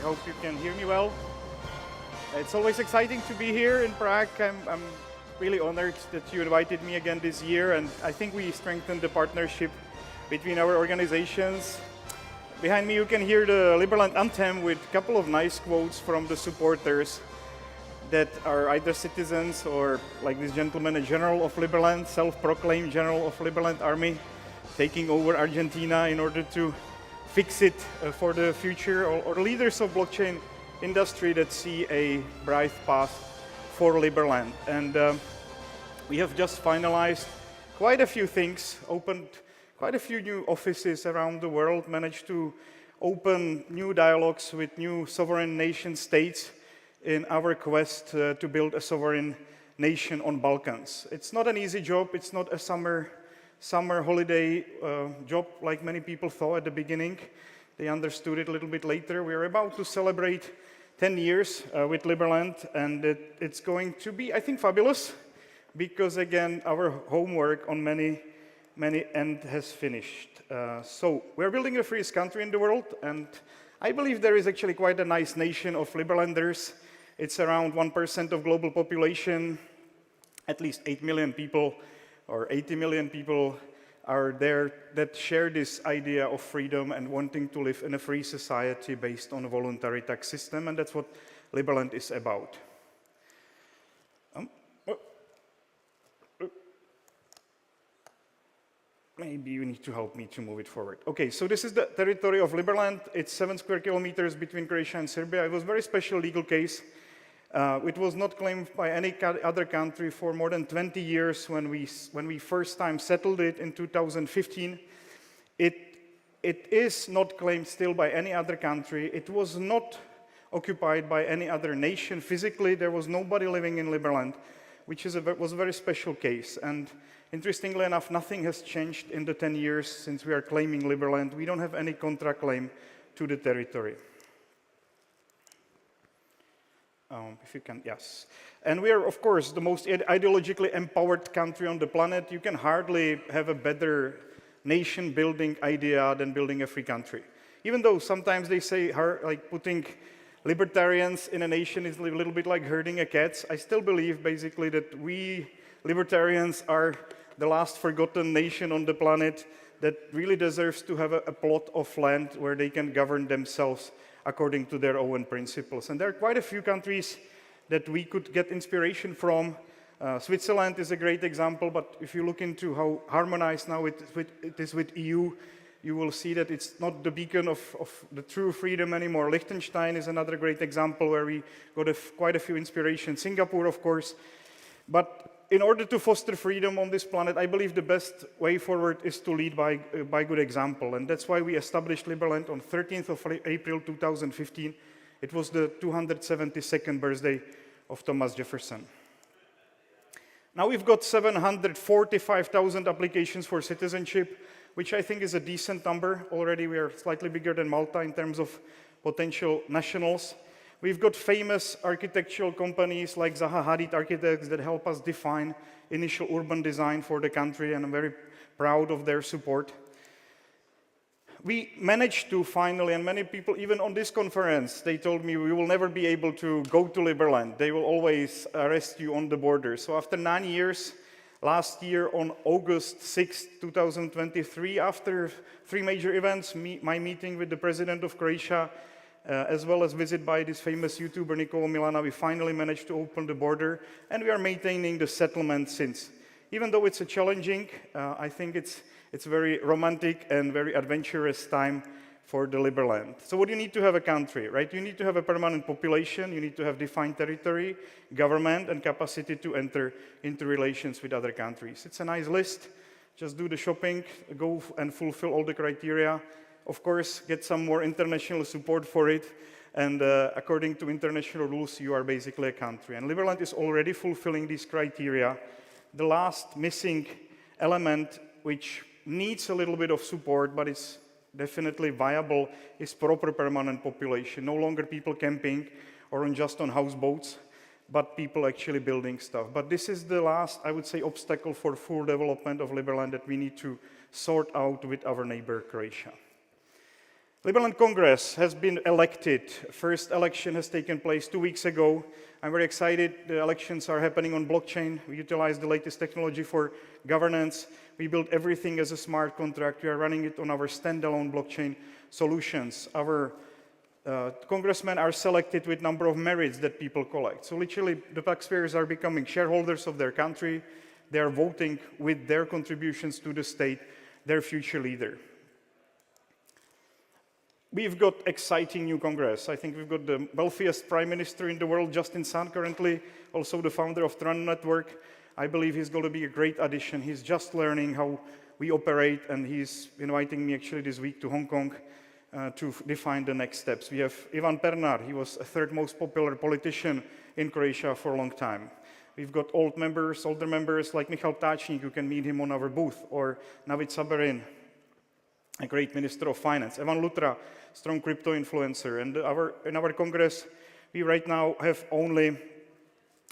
hope you can hear me well. It's always exciting to be here in Prague. I'm really honored that you invited me again this year, and I think we strengthened the partnership between our organizations. Behind me you can hear the Liberland anthem with a couple of nice quotes from the supporters that are either citizens or, like this gentleman, a general of Liberland, self-proclaimed general of Liberland army, taking over Argentina in order to fix it for the future, or leaders of blockchain industry that see a bright path for Liberland. And we have just finalized quite a few things, opened quite a few new offices around the world, managed to open new dialogues with new sovereign nation states in our quest to build a sovereign nation on Balkans. It's not an easy job, it's not a summer holiday job like many people thought at the beginning. They understood it a little bit later. We are about to celebrate 10 years with Liberland, and it's going to be, I think, fabulous, because again, our homework on many ends has finished. So we're building the freest country in the world, and I believe there is actually quite a nice nation of Liberlanders. It's around 1% of global population, at least 8 million people, or 80 million people are there that share this idea of freedom and wanting to live in a free society based on a voluntary tax system, and that's what Liberland is about. Maybe you need to help me to move it forward. Okay, so this is the territory of Liberland. It's 7 square kilometers between Croatia and Serbia. It was a very special legal case. It was not claimed by any other country for more than 20 years when we first time settled it in 2015. It is not claimed still by any other country. It was not occupied by any other nation. Physically, there was nobody living in Liberland, which was a very special case. And interestingly enough, nothing has changed in the 10 years since we are claiming Liberland. We don't have any contract claim to the territory. If you can, yes. And we are, of course, the most ideologically empowered country on the planet. You can hardly have a better nation-building idea than building a free country. Even though sometimes they say like putting libertarians in a nation is a little bit like herding a cat, I still believe basically that we libertarians are the last forgotten nation on the planet that really deserves to have a plot of land where they can govern themselves according to their own principles. And there are quite a few countries that we could get inspiration from. Switzerland is a great example, but if you look into how harmonized now it is with EU, you will see that it's not the beacon of the true freedom anymore. Liechtenstein is another great example where we got quite a few inspirations. Singapore, of course. But in order to foster freedom on this planet, I believe the best way forward is to lead by good example. And that's why we established Liberland on 13th of April 2015. It was the 272nd birthday of Thomas Jefferson. Now we've got 745,000 applications for citizenship, which I think is a decent number. Already we are slightly bigger than Malta in terms of potential nationals. We've got famous architectural companies like Zaha Hadid Architects that help us define initial urban design for the country, and I'm very proud of their support. We managed to finally, and many people, even on this conference, they told me we will never be able to go to Liberland. They will always arrest you on the border. So after 9 years, last year on August 6, 2023, after 3 major events, my meeting with the president of Croatia, as well as visit by this famous YouTuber Nikola Milana, we finally managed to open the border, and we are maintaining the settlement since. Even though it's a challenging, I think it's a very romantic and very adventurous time for the Liberland. So what do you need to have a country, right? You need to have a permanent population, you need to have defined territory, government, and capacity to enter into relations with other countries. It's a nice list. Just do the shopping, go and fulfill all the criteria. Of course, get some more international support for it, and according to international rules, you are basically a country. And Liberland is already fulfilling these criteria. The last missing element, which needs a little bit of support, but it's definitely viable, is proper permanent population. No longer people camping or just on houseboats, but people actually building stuff. But this is the last, I would say, obstacle for full development of Liberland that we need to sort out with our neighbor, Croatia. Liberland Congress has been elected. First election has taken place 2 weeks ago. I'm very excited. The elections are happening on blockchain. We utilize the latest technology for governance. We build everything as a smart contract. We are running it on our standalone blockchain solutions. Our congressmen are selected with number of merits that people collect. So literally, the taxpayers are becoming shareholders of their country. They are voting with their contributions to the state, their future leader. We've got exciting new Congress. I think we've got the wealthiest prime minister in the world, Justin Sun, currently, also the founder of Tron Network. I believe he's going to be a great addition. He's just learning how we operate, and he's inviting me actually this week to Hong Kong to define the next steps. We have Ivan Pernar. He was a third most popular politician in Croatia for a long time. We've got older members like Michal Ptáčnik. You can meet him on our booth, or Navid Saberin, a great minister of finance. Evan Lutra, strong crypto influencer. And in our Congress, we right now have only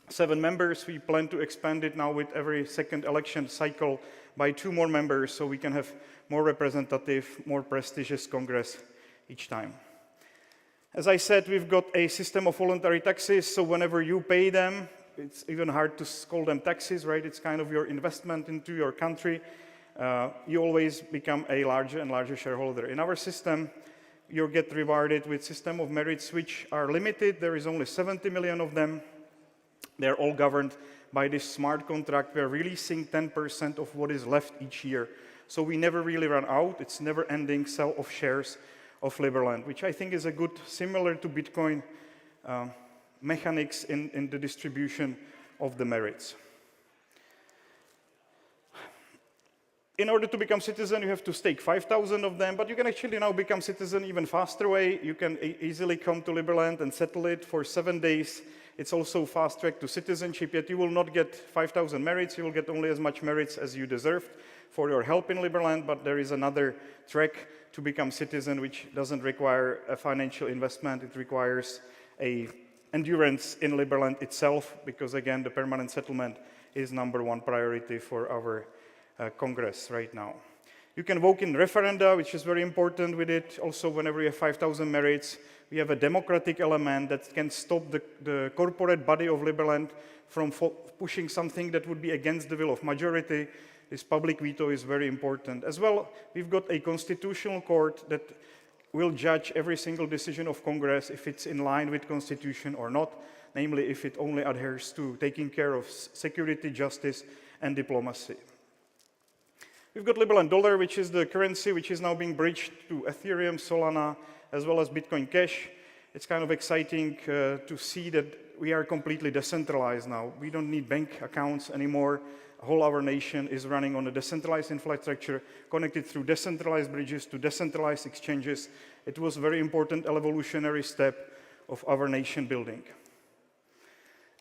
7 members. We plan to expand it now with every second election cycle by 2 more members, so we can have more representative, more prestigious Congress each time. As I said, we've got a system of voluntary taxes, so whenever you pay them, it's even hard to call them taxes, right? It's kind of your investment into your country. You always become a larger and larger shareholder. In our system, you get rewarded with system of merits which are limited. There is only 70 million of them. They're all governed by this smart contract. We're releasing 10% of what is left each year. So we never really run out. It's never-ending sell of shares of Liberland, which I think is a good, similar to Bitcoin, mechanics in the distribution of the merits. In order to become citizen, you have to stake 5,000 of them, but you can actually now become citizen even faster way. You can easily come to Liberland and settle it for 7 days. It's also fast track to citizenship, yet you will not get 5,000 merits. You will get only as much merits as you deserved for your help in Liberland, but there is another track to become citizen, which doesn't require a financial investment. It requires a endurance in Liberland itself, because again, the permanent settlement is #1 priority for our Congress right now. You can vote in referenda, which is very important with it. Also, whenever you have 5,000 merits, we have a democratic element that can stop the corporate body of Liberland from pushing something that would be against the will of majority. This public veto is very important. As well, we've got a constitutional court that will judge every single decision of Congress if it's in line with Constitution or not, namely if it only adheres to taking care of security, justice, and diplomacy. We've got Liberland dollar, which is the currency which is now being bridged to Ethereum, Solana, as well as Bitcoin Cash. It's kind of exciting to see that we are completely decentralized now. We don't need bank accounts anymore. Whole our nation is running on a decentralized infrastructure, connected through decentralized bridges to decentralized exchanges. It was a very important evolutionary step of our nation building.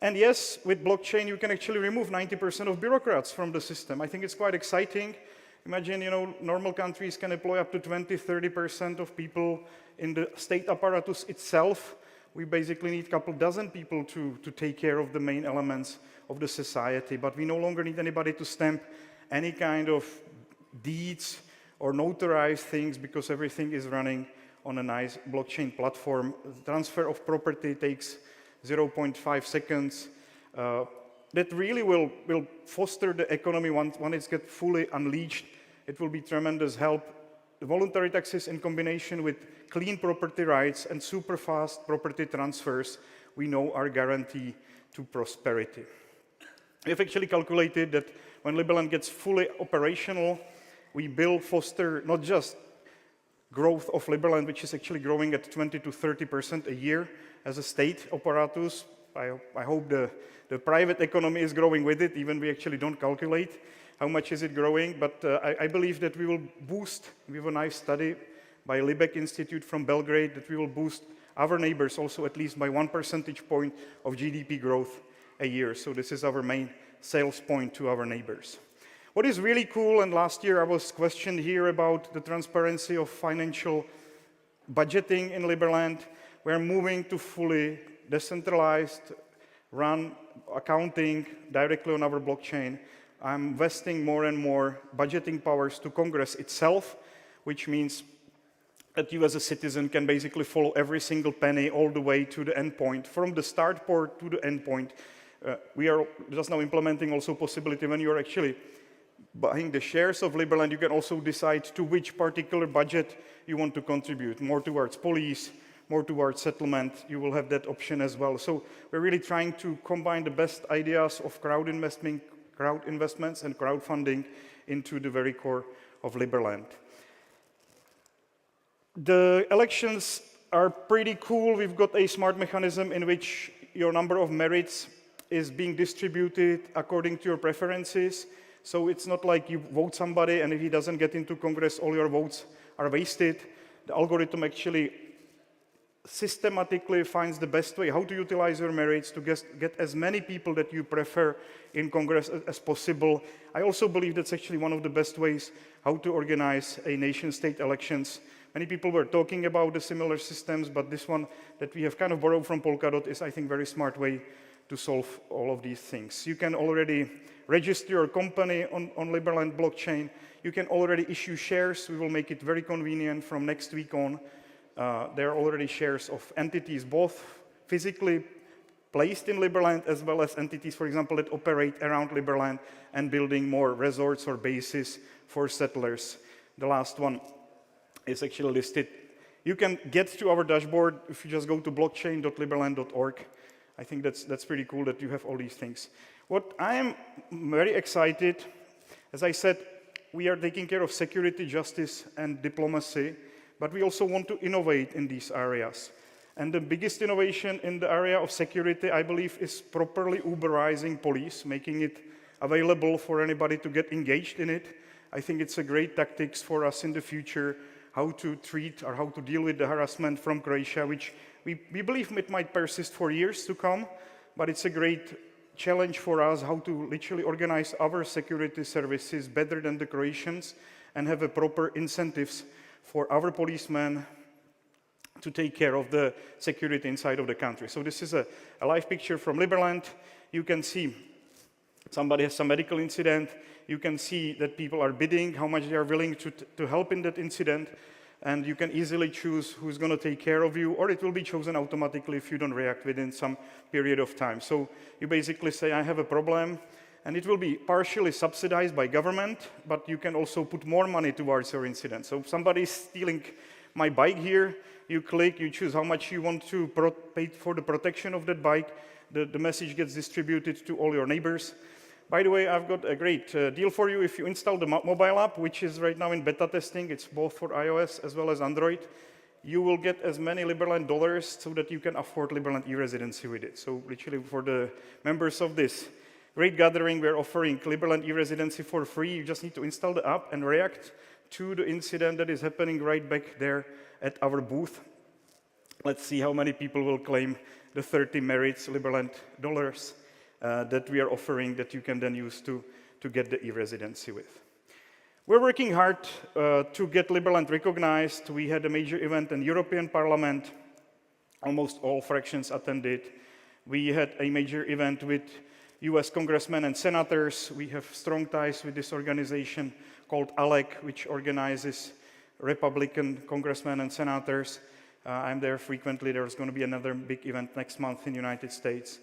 And yes, with blockchain, you can actually remove 90% of bureaucrats from the system. I think it's quite exciting. Imagine, normal countries can employ up to 20, 30% of people in the state apparatus itself. We basically need a couple dozen people to take care of the main elements of the society, but we no longer need anybody to stamp any kind of deeds or notarize things, because everything is running on a nice blockchain platform. The transfer of property takes 0.5 seconds. That really will foster the economy once it gets fully unleashed. It will be tremendous help. The voluntary taxes in combination with clean property rights and super fast property transfers, we know are guarantee to prosperity. We have actually calculated that when Liberland gets fully operational, we will foster not just growth of Liberland, which is actually growing at 20 to 30% a year as a state apparatus. I hope the private economy is growing with it, even we actually don't calculate how much is it growing, but I believe that we will boost, we have a nice study by Libek Institute from Belgrade, that we will boost our neighbors also at least by 1 percentage point of GDP growth a year. So this is our main sales point to our neighbors. What is really cool, and last year I was questioned here about the transparency of financial budgeting in Liberland. We're moving to fully decentralized, run accounting directly on our blockchain. I'm investing more and more budgeting powers to Congress itself, which means that you as a citizen can basically follow every single penny all the way to the endpoint, from the start port to the endpoint. We are just now implementing also possibility when you're actually buying the shares of Liberland, you can also decide to which particular budget you want to contribute, more towards police, more towards settlement. You will have that option as well. So we're really trying to combine the best ideas of crowd investments and crowdfunding into the very core of Liberland. The elections are pretty cool. We've got a smart mechanism in which your number of merits is being distributed according to your preferences. So it's not like you vote somebody and if he doesn't get into Congress, all your votes are wasted. The algorithm actually systematically finds the best way how to utilize your merits to get as many people that you prefer in Congress as possible. I also believe that's actually one of the best ways how to organize a nation-state elections. Many people were talking about the similar systems, but this one that we have kind of borrowed from Polkadot is, I think, very smart way to solve all of these things. You can already register your company on Liberland blockchain. You can already issue shares. We will make it very convenient from next week on. There are already shares of entities, both physically placed in Liberland as well as entities, for example, that operate around Liberland and building more resorts or bases for settlers. The last one is actually listed. You can get to our dashboard if you just go to blockchain.liberland.org. I think that's pretty cool that you have all these things. What I am very excited, as I said, we are taking care of security, justice, and diplomacy, but we also want to innovate in these areas. And the biggest innovation in the area of security, I believe, is properly Uberizing police, making it available for anybody to get engaged in it. I think it's a great tactics for us in the future, how to treat or how to deal with the harassment from Croatia, which we believe it might persist for years to come, but it's a great challenge for us how to literally organize our security services better than the Croatians and have a proper incentives for our policemen to take care of the security inside of the country. So this is a live picture from Liberland. You can see somebody has some medical incident. You can see that people are bidding, how much they are willing to help in that incident. And you can easily choose who's going to take care of you, or it will be chosen automatically if you don't react within some period of time. So you basically say, I have a problem, and it will be partially subsidized by government, but you can also put more money towards your incident. So if somebody is stealing my bike here, you click, you choose how much you want to pay for the protection of that bike. The message gets distributed to all your neighbors. By the way, I've got a great deal for you. If you install the mobile app, which is right now in beta testing, it's both for iOS as well as Android, you will get as many Liberland dollars so that you can afford Liberland e-residency with it. So literally for the members of this great gathering, we're offering Liberland e-residency for free. You just need to install the app and react to the incident that is happening right back there at our booth. Let's see how many people will claim the 30 merits Liberland dollars that we are offering that you can then use to get the e-residency with. We're working hard to get Liberland recognized. We had a major event in European Parliament. Almost all fractions attended. We had a major event with US congressmen and senators. We have strong ties with this organization called ALEC, which organizes Republican congressmen and senators. I'm there frequently. There's going to be another big event next month in the United States.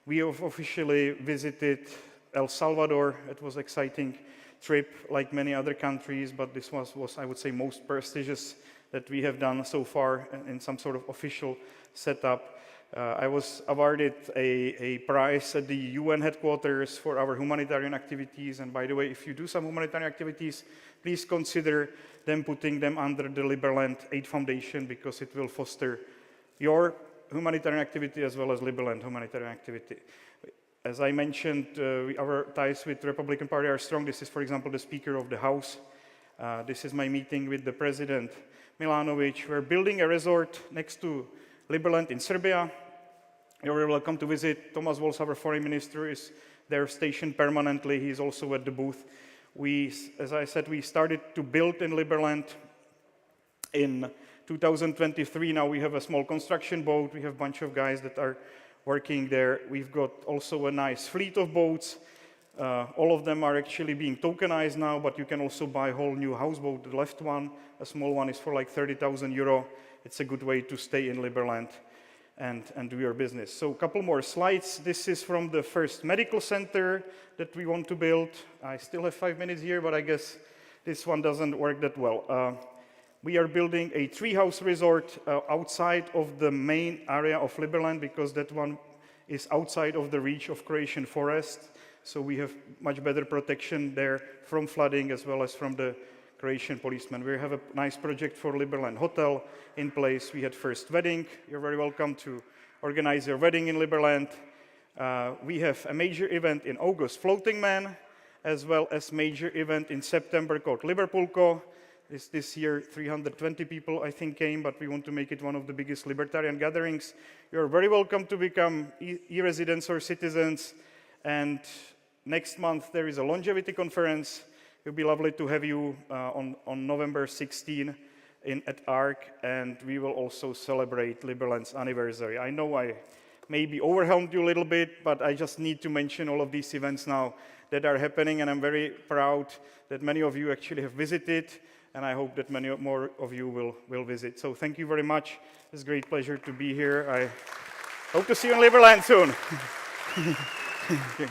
We have officially visited El Salvador. It was an exciting trip, like many other countries, but this was I would say, most prestigious that we have done so far in some sort of official setup. I was awarded a prize at the UN headquarters for our humanitarian activities. And by the way, if you do some humanitarian activities, please consider putting them under the Liberland Aid Foundation, because it will foster your humanitarian activity as well as Liberland humanitarian activity. As I mentioned, our ties with the Republican Party are strong. This is, for example, the Speaker of the House. This is my meeting with the President Milanovic. We're building a resort next to Liberland in Serbia. You're welcome to visit. Thomas Wolf, our foreign minister, is there stationed permanently. He's also at the booth. As I said, we started to build in Liberland in 2023. Now we have a small construction boat. We have a bunch of guys that are working there. We've got also a nice fleet of boats. All of them are actually being tokenized now, but you can also buy a whole new houseboat. The left one, a small one, is for like 30,000 euro. It's a good way to stay in Liberland and do your business. So a couple more slides. This is from the first medical center that we want to build. I still have 5 minutes here, but I guess this one doesn't work that well. We are building a treehouse resort outside of the main area of Liberland, because that one is outside of the reach of Croatian forest. So we have much better protection there from flooding as well as from the Croatian policemen. We have a nice project for Liberland Hotel in place. We had first wedding. You're very welcome to organize your wedding in Liberland. We have a major event in August, Floating Man, as well as major event in September called Liverpoolco. This year, 320 people, I think, came, but we want to make it one of the biggest libertarian gatherings. You're very welcome to become e-residents or citizens. And next month, there is a longevity conference. It would be lovely to have you on November 16 at ARC, and we will also celebrate Liberland's anniversary. I know I maybe overwhelmed you a little bit, but I just need to mention all of these events now that are happening, and I'm very proud that many of you actually have visited, and I hope that many more of you will visit. So thank you very much. It's a great pleasure to be here. I hope to see you in Liberland soon. Okay.